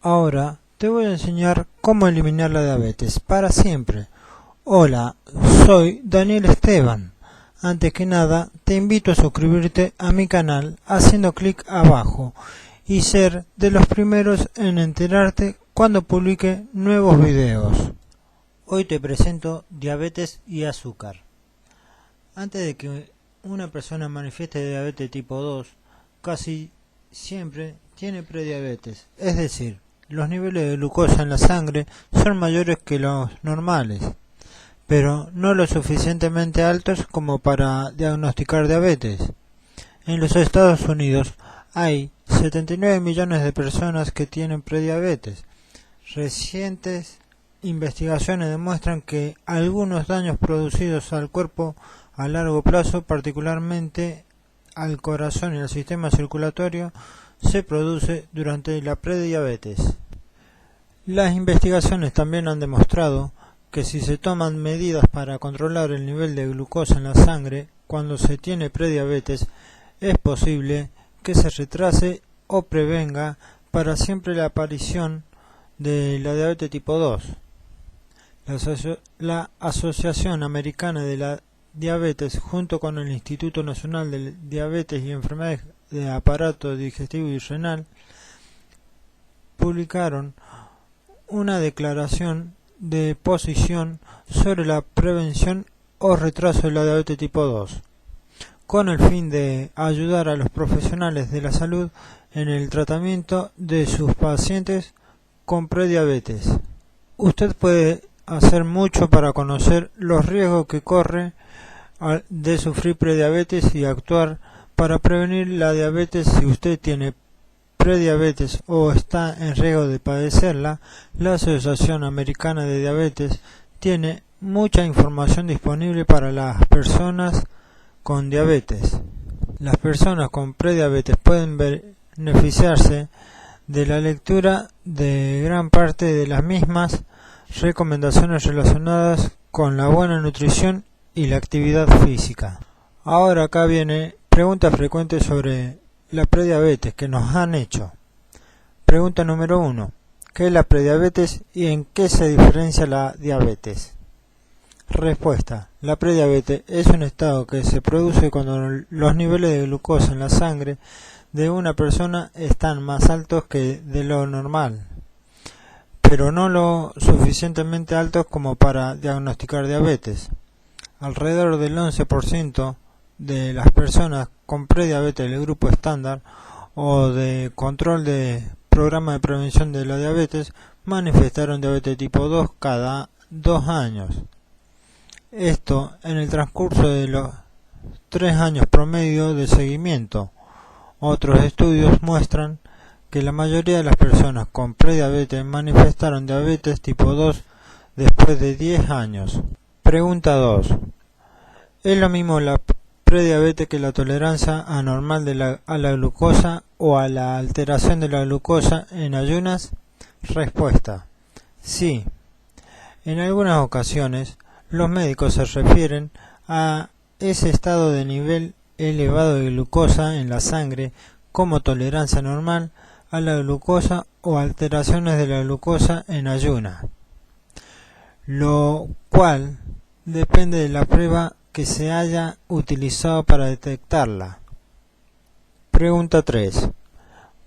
Ahora te voy a enseñar cómo eliminar la diabetes para siempre. Hola, soy Daniel Esteban. Antes que nada, te invito a suscribirte a mi canal haciendo clic abajo y ser de los primeros en enterarte cuando publique nuevos videos. Hoy te presento diabetes y azúcar. Antes de que una persona manifieste diabetes tipo 2, casi siempre tiene prediabetes, es decir, los niveles de glucosa en la sangre son mayores que los normales, pero no lo suficientemente altos como para diagnosticar diabetes. En los Estados Unidos hay 79 millones de personas que tienen prediabetes. Recientes investigaciones demuestran que algunos daños producidos al cuerpo a largo plazo, particularmente al corazón y al sistema circulatorio, se produce durante la prediabetes. Las investigaciones también han demostrado que si se toman medidas para controlar el nivel de glucosa en la sangre cuando se tiene prediabetes, es posible que se retrase o prevenga para siempre la aparición de la diabetes tipo 2. La Asociación Americana de la Diabetes, junto con el Instituto Nacional de Diabetes y Enfermedades de Aparato Digestivo y Renal, publicaron una declaración de posición sobre la prevención o retraso de la diabetes tipo 2, con el fin de ayudar a los profesionales de la salud en el tratamiento de sus pacientes con prediabetes. Usted puede hacer mucho para conocer los riesgos que corre de sufrir prediabetes y actuar para prevenir la diabetes. Si usted tiene prediabetes o está en riesgo de padecerla, la Asociación Americana de Diabetes tiene mucha información disponible para las personas con diabetes. Las personas con prediabetes pueden beneficiarse de la lectura de gran parte de las mismas recomendaciones relacionadas con la buena nutrición y la actividad física. Ahora acá viene preguntas frecuentes sobre la prediabetes que nos han hecho. Pregunta número 1. ¿Qué es la prediabetes y en qué se diferencia la diabetes? Respuesta. La prediabetes es un estado que se produce cuando los niveles de glucosa en la sangre de una persona están más altos que de lo normal, pero no lo suficientemente altos como para diagnosticar diabetes. Alrededor del 11% de las personas con prediabetes del grupo estándar o de control de programa de prevención de la diabetes manifestaron diabetes tipo 2 cada 2 años. Esto en el transcurso de los 3 años promedio de seguimiento. Otros estudios muestran que la mayoría de las personas con prediabetes manifestaron diabetes tipo 2 después de 10 años. Pregunta 2. ¿Es lo mismo la prediabetes que la tolerancia anormal a la glucosa o a la alteración de la glucosa en ayunas? Respuesta. Sí. En algunas ocasiones, los médicos se refieren a ese estado de nivel elevado de glucosa en la sangre como tolerancia normal a la glucosa o alteraciones de la glucosa en ayunas, lo cual depende de la prueba que se haya utilizado para detectarla. Pregunta 3.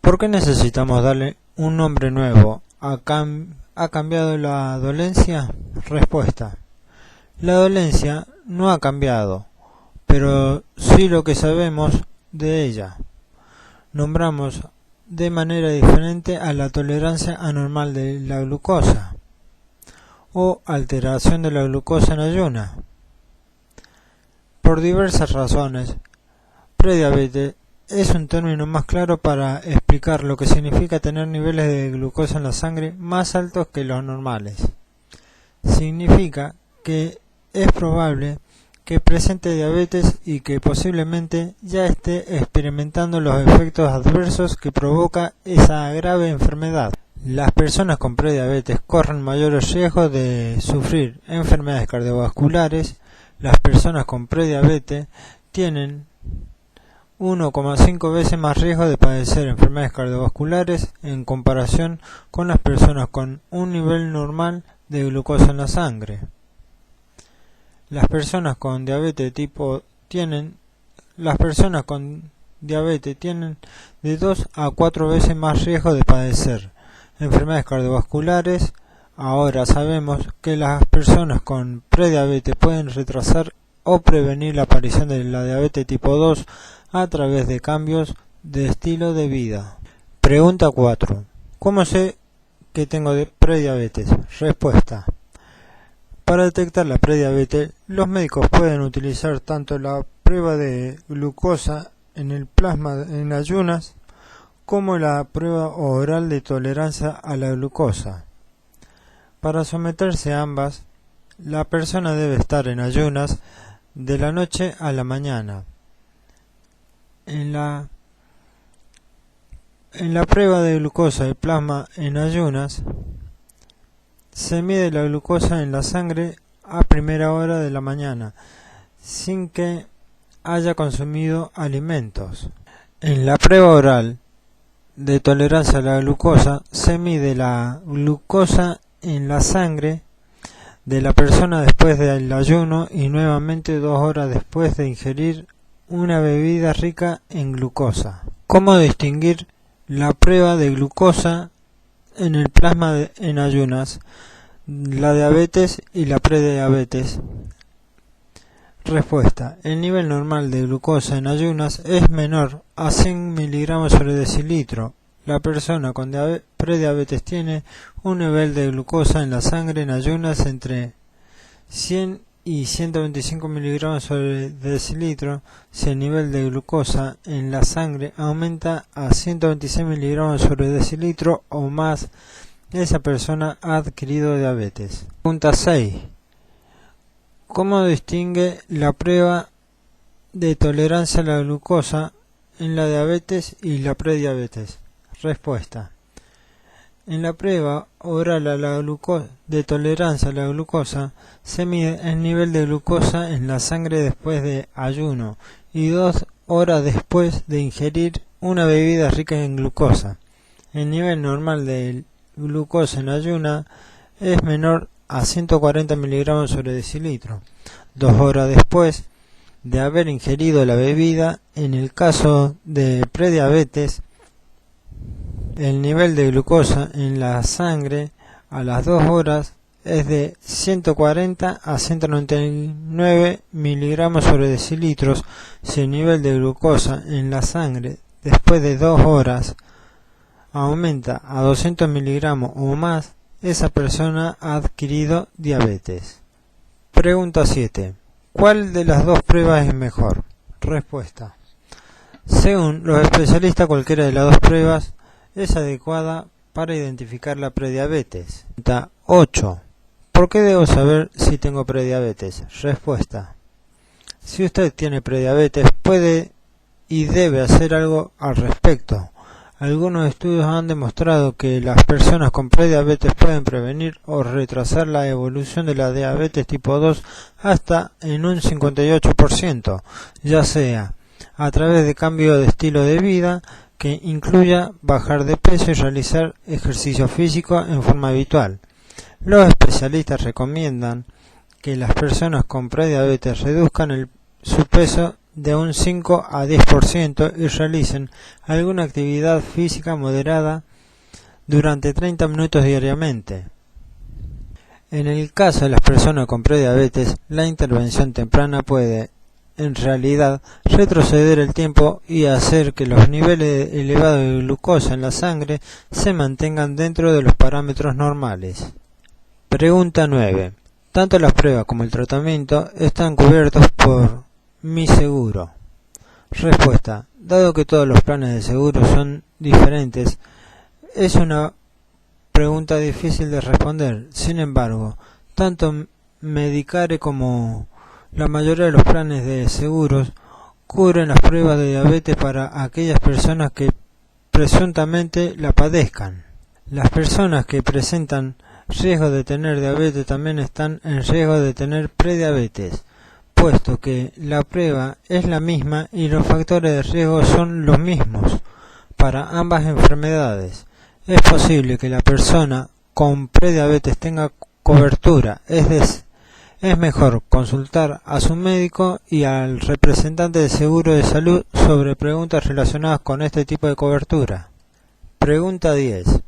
¿Por qué necesitamos darle un nombre nuevo? ¿Ha cambiado la dolencia? Respuesta. La dolencia no ha cambiado, pero sí lo que sabemos de ella. Nombramos de manera diferente a la tolerancia anormal de la glucosa o alteración de la glucosa en ayunas. Por diversas razones, prediabetes es un término más claro para explicar lo que significa tener niveles de glucosa en la sangre más altos que los normales. Significa que es probable que presente diabetes y que posiblemente ya esté experimentando los efectos adversos que provoca esa grave enfermedad. Las personas con prediabetes corren mayores riesgos de sufrir enfermedades cardiovasculares. Las personas con prediabetes tienen 1,5 veces más riesgo de padecer enfermedades cardiovasculares en comparación con las personas con un nivel normal de glucosa en la sangre. Las personas con diabetes tienen de 2 a 4 veces más riesgo de padecer enfermedades cardiovasculares. Ahora sabemos que las personas con prediabetes pueden retrasar o prevenir la aparición de la diabetes tipo 2 a través de cambios de estilo de vida. Pregunta 4. ¿Cómo sé que tengo prediabetes? Respuesta. Para detectar la prediabetes, los médicos pueden utilizar tanto la prueba de glucosa en el plasma en ayunas como la prueba oral de tolerancia a la glucosa. Para someterse a ambas, la persona debe estar en ayunas de la noche a la mañana. En la prueba de glucosa de plasma en ayunas, se mide la glucosa en la sangre a primera hora de la mañana, sin que haya consumido alimentos. En la prueba oral de tolerancia a la glucosa, se mide la glucosa en la sangre de la persona después del ayuno y nuevamente 2 horas después de ingerir una bebida rica en glucosa. ¿Cómo distinguir la prueba de glucosa en el plasma en ayunas, la diabetes y la prediabetes? Respuesta. El nivel normal de glucosa en ayunas es menor a 100 miligramos sobre decilitro. La persona con prediabetes tiene un nivel de glucosa en la sangre en ayunas entre 100 y 125 miligramos sobre decilitro. Si el nivel de glucosa en la sangre aumenta a 126 miligramos sobre decilitro o más, esa persona ha adquirido diabetes. Pregunta 6. ¿Cómo distingue la prueba de tolerancia a la glucosa en la diabetes y la prediabetes? Respuesta. En la prueba oral de tolerancia a la glucosa se mide el nivel de glucosa en la sangre después de ayuno y 2 horas después de ingerir una bebida rica en glucosa. El nivel normal de glucosa en ayuna es menor a 140 miligramos sobre decilitro, 2 horas después de haber ingerido la bebida. En el caso de prediabetes, el nivel de glucosa en la sangre a las 2 horas es de 140 a 199 miligramos sobre decilitros. Si el nivel de glucosa en la sangre después de 2 horas aumenta a 200 miligramos o más, esa persona ha adquirido diabetes. Pregunta 7. ¿Cuál de las dos pruebas es mejor? Respuesta. Según los especialistas, cualquiera de las dos pruebas es adecuada para identificar la prediabetes. Pregunta 8. ¿Por qué debo saber si tengo prediabetes? Respuesta. Si usted tiene prediabetes, puede y debe hacer algo al respecto. Algunos estudios han demostrado que las personas con prediabetes pueden prevenir o retrasar la evolución de la diabetes tipo 2 hasta en un 58%, ya sea a través de cambio de estilo de vida que incluya bajar de peso y realizar ejercicio físico en forma habitual. Los especialistas recomiendan que las personas con prediabetes reduzcan su peso de un 5 a 10% y realicen alguna actividad física moderada durante 30 minutos diariamente. En el caso de las personas con prediabetes, la intervención temprana puede, en realidad, retroceder el tiempo y hacer que los niveles elevados de glucosa en la sangre se mantengan dentro de los parámetros normales. Pregunta 9. Tanto las pruebas como el tratamiento están cubiertos por mi seguro. Respuesta. Dado que todos los planes de seguro son diferentes, es una pregunta difícil de responder. Sin embargo, tanto Medicare como la mayoría de los planes de seguros cubren las pruebas de diabetes para aquellas personas que presuntamente la padezcan. Las personas que presentan riesgo de tener diabetes también están en riesgo de tener prediabetes. puesto que la prueba es la misma y los factores de riesgo son los mismos para ambas enfermedades. Es posible que la persona con prediabetes tenga cobertura, es mejor consultar a su médico y al representante de seguro de salud sobre preguntas relacionadas con este tipo de cobertura. Pregunta 10.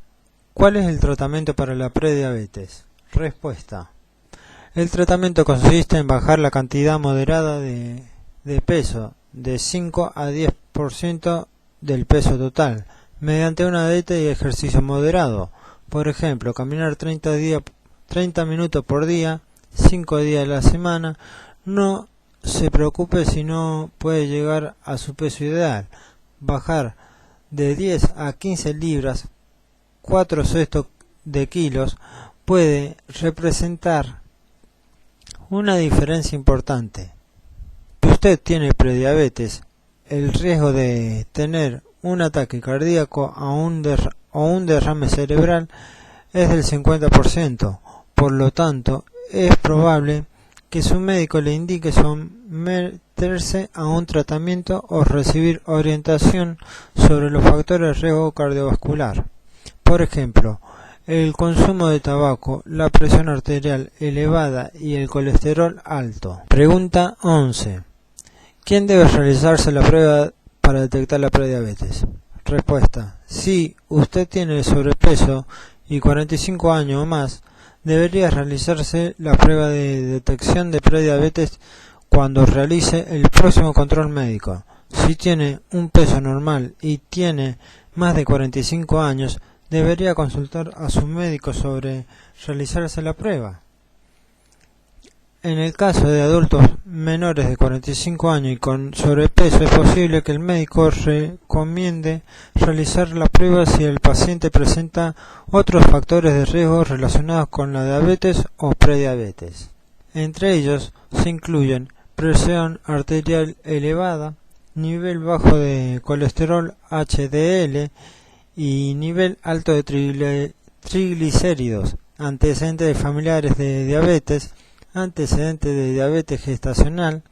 ¿Cuál es el tratamiento para la prediabetes? Respuesta. El tratamiento consiste en bajar la cantidad moderada de peso de 5 a 10% del peso total mediante una dieta y ejercicio moderado. Por ejemplo, caminar 30 minutos por día, 5 días a la semana. No se preocupe si no puede llegar a su peso ideal. Bajar de 10 a 15 libras, 4/6 de kilos, puede representar una diferencia importante. Si usted tiene prediabetes, el riesgo de tener un ataque cardíaco o un derrame cerebral es del 50%. Por lo tanto, es probable que su médico le indique someterse a un tratamiento o recibir orientación sobre los factores de riesgo cardiovascular. Por ejemplo, el consumo de tabaco, la presión arterial elevada y el colesterol alto. Pregunta 11. ¿Quién debe realizarse la prueba para detectar la prediabetes? Respuesta. Si usted tiene sobrepeso y 45 años o más, debería realizarse la prueba de detección de prediabetes cuando realice el próximo control médico. Si tiene un peso normal y tiene más de 45 años, debería consultar a su médico sobre realizarse la prueba. En el caso de adultos menores de 45 años y con sobrepeso, es posible que el médico recomiende realizar la prueba si el paciente presenta otros factores de riesgo relacionados con la diabetes o prediabetes. Entre ellos se incluyen presión arterial elevada, nivel bajo de colesterol HDL y nivel alto de triglicéridos, antecedentes familiares de diabetes, antecedentes de diabetes gestacional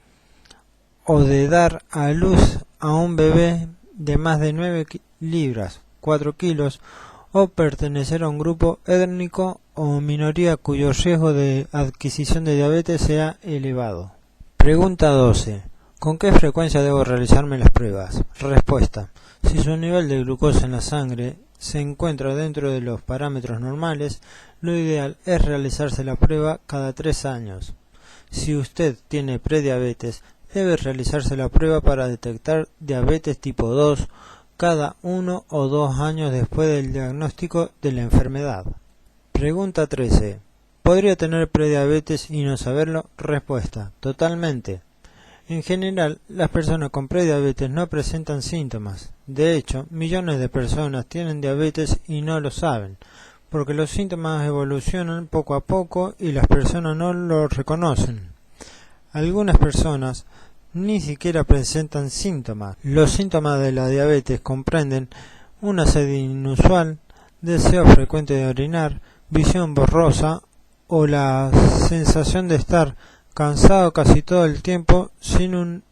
o de dar a luz a un bebé de más de 9 libras, 4 kilos, o pertenecer a un grupo étnico o minoría cuyo riesgo de adquisición de diabetes sea elevado. Pregunta 12. ¿Con qué frecuencia debo realizarme las pruebas? Respuesta. Si su nivel de glucosa en la sangre se encuentra dentro de los parámetros normales, lo ideal es realizarse la prueba cada 3 años. Si usted tiene prediabetes, debe realizarse la prueba para detectar diabetes tipo 2 cada 1 o 2 años después del diagnóstico de la enfermedad. Pregunta 13. ¿Podría tener prediabetes y no saberlo? Respuesta. Totalmente. En general, las personas con prediabetes no presentan síntomas. De hecho, millones de personas tienen diabetes y no lo saben, porque los síntomas evolucionan poco a poco y las personas no lo reconocen. Algunas personas ni siquiera presentan síntomas. Los síntomas de la diabetes comprenden una sed inusual, deseo frecuente de orinar, visión borrosa o la sensación de estar cansado casi todo el tiempo sin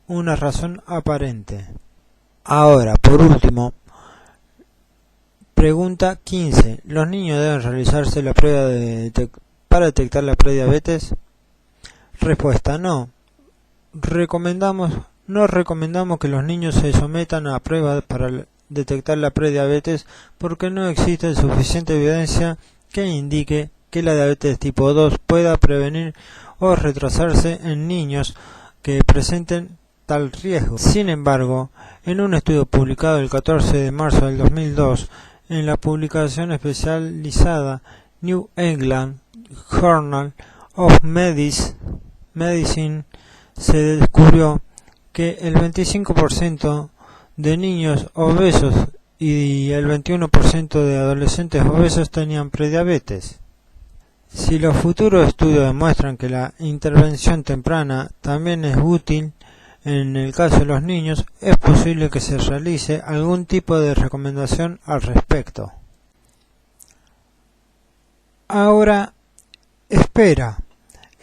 una razón aparente. Ahora, por último, pregunta 15. ¿Los niños deben realizarse la prueba para detectar la prediabetes? Respuesta. No. No recomendamos que los niños se sometan a pruebas para detectar la prediabetes porque no existe suficiente evidencia que indique que la diabetes tipo 2 pueda prevenir o retrasarse en niños que presenten tal riesgo. Sin embargo, en un estudio publicado el 14 de marzo del 2002 en la publicación especializada New England Journal of Medicine se descubrió que el 25% de niños obesos y el 21% de adolescentes obesos tenían prediabetes. Si los futuros estudios demuestran que la intervención temprana también es útil en el caso de los niños, es posible que se realice algún tipo de recomendación al respecto. Ahora, espera.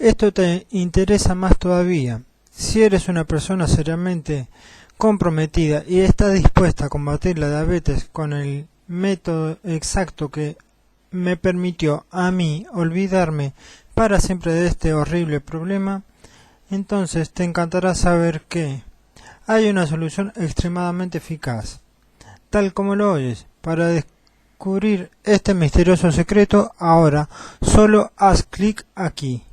Esto te interesa más todavía si eres una persona seriamente comprometida y está dispuesta a combatir la diabetes con el método exacto que me permitió a mí olvidarme para siempre de este horrible problema. Entonces te encantará saber que hay una solución extremadamente eficaz, tal como lo oyes. Para descubrir este misterioso secreto, ahora solo haz clic aquí.